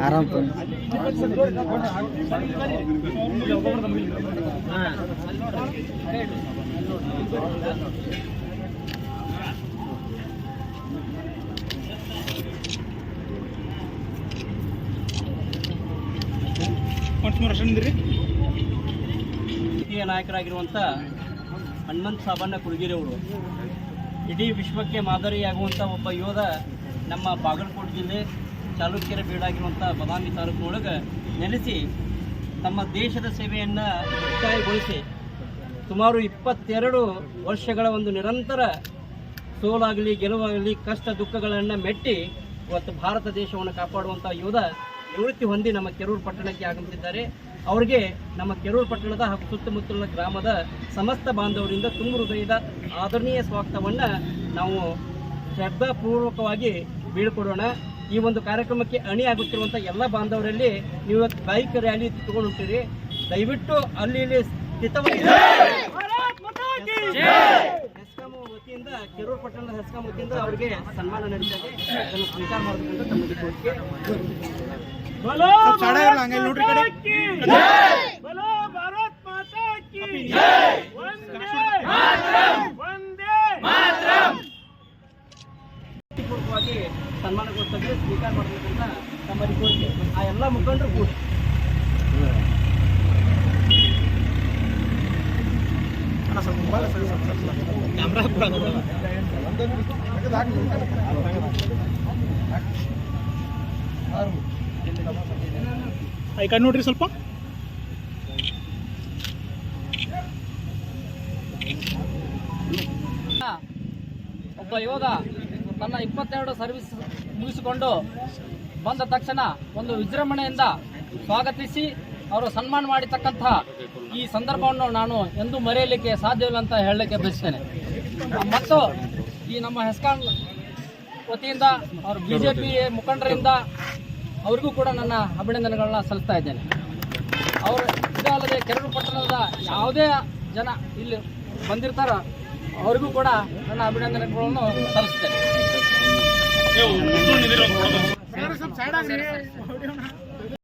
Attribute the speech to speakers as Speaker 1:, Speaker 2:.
Speaker 1: आराम
Speaker 2: ಹಿರಿಯ ನಾಯಕರಾಗಿರುವಂಥ ಹನುಮಂತ ಸಾಬಣ್ಣ ಕುಳಗಿರಿ ಅವರು ಇಡೀ ವಿಶ್ವಕ್ಕೆ ಮಾದರಿಯಾಗುವಂಥ ಒಬ್ಬ ಯೋಧ ನಮ್ಮ ಬಾಗಲಕೋಟೆ ಜಿಲ್ಲೆ ಚಾಲುಕ್ಯರ ಬೀಡಾಗಿರುವಂಥ ಬದಾಮಿ ತಾಲೂಕಿನೊಳಗೆ ನೆಲೆಸಿ ತಮ್ಮ ದೇಶದ ಸೇವೆಯನ್ನು ಮುಕ್ತಾಯಗೊಳಿಸಿ ಸುಮಾರು 22 ವರ್ಷಗಳ ಒಂದು ನಿರಂತರ ಸೋಲಾಗಲಿ ಗೆಲುವಾಗಲಿ ಕಷ್ಟ ದುಃಖಗಳನ್ನು ಮೆಟ್ಟಿ ಇವತ್ತು ಭಾರತ ದೇಶವನ್ನು ಕಾಪಾಡುವಂಥ ಯೋಧ ನಿವೃತ್ತಿ ಹೊಂದಿ ನಮ್ಮ ಕೆರೂರು ಪಟ್ಟಣಕ್ಕೆ ಆಗಮಿಸಿದ್ದಾರೆ. ಅವರಿಗೆ ನಮ್ಮ ಕೆರೂರು ಪಟ್ಟಣದ ಹಾಗೂ ಸುತ್ತಮುತ್ತಲಿನ ಗ್ರಾಮದ ಸಮಸ್ತ ಬಾಂಧವರಿಂದ ತುಂಬ ಹೃದಯದ ಆದರಣೀಯ ಸ್ವಾಗತವನ್ನು ನಾವು ಶ್ರದ್ಧಾಪೂರ್ವಕವಾಗಿ ಬೀಳ್ಕೊಡೋಣ. ಈ ಒಂದು ಕಾರ್ಯಕ್ರಮಕ್ಕೆ ಅಣಿಯಾಗುತ್ತಿರುವಂಥ ಎಲ್ಲ ಬಾಂಧವರಲ್ಲಿ ನೀವು ಬೈಕ್ ರ್ಯಾಲಿ ತಗೊಂಡು ಹೋಗ್ತೀರಿ, ದಯವಿಟ್ಟು ಅಲ್ಲಿ ಸ್ಥಿತವಾಗಿ ಹೆಸ್ಕಾಂ ವತಿಯಿಂದ ಕೆರೂರು ಪಟ್ಟಣದ ಹೆಸ್ಕಾಂ ವತಿಯಿಂದ ಅವರಿಗೆ ಸನ್ಮಾನ ನಡೀತದೆ. ಅದನ್ನು ಸ್ವೀಕಾರ ಮಾಡಬೇಕಂತ ತಮಗೆ ಕೋರಿಕೆ. ಪೂರ್ವಕವಾಗಿ ಸನ್ಮಾನಗೊಳಿಸೋಕೆ ಸ್ವೀಕಾರ ಮಾಡಬೇಕಂತ ತಮ್ಮಲ್ಲಿ ಕೋರಿಕೆ. ಆ ಎಲ್ಲ ಮುಖಂಡರು ಕೂಡ
Speaker 3: ಈ ಕಡೆ ನೋಡ್ರಿ ಸ್ವಲ್ಪ.
Speaker 2: ಒಬ್ಬ ಯೋಧ ತನ್ನ 22 ಸರ್ವಿಸ್ ಮುಗಿಸಿಕೊಂಡು ಬಂದ ತಕ್ಷಣ ಒಂದು ವಿಜೃಂಭಣೆಯಿಂದ ಸ್ವಾಗತಿಸಿ ಅವರು ಸನ್ಮಾನ ಮಾಡಿರ್ತಕ್ಕಂಥ ಈ ಸಂದರ್ಭವನ್ನು ನಾನು ಎಂದೂ ಮರೆಯಲಿಕ್ಕೆ ಸಾಧ್ಯವಿಲ್ಲ ಅಂತ ಹೇಳಲಿಕ್ಕೆ ಬಯಸ್ತೇನೆ. ಮತ್ತು ಈ ನಮ್ಮ ಹೆಸ್ಕಾಂ ವತಿಯಿಂದ ಅವರು BJP ಮುಖಂಡರಿಂದ ಅವ್ರಿಗೂ ಕೂಡ ನನ್ನ ಅಭಿನಂದನೆಗಳನ್ನ ಸಲ್ಲಿಸ್ತಾ ಇದ್ದೇನೆ. ಅವರು ಇದೇ ಅಲ್ಲದೆ ಕೆರೂರು ಪಟ್ಟಣದ ಯಾವುದೇ ಜನ ಇಲ್ಲಿ ಬಂದಿರ್ತಾರ ಅವರಿಗೂ ಕೂಡ ನನ್ನ ಅಭಿನಂದನೆಗಳನ್ನು ಸಲ್ಲಿಸ್ತೇನೆ.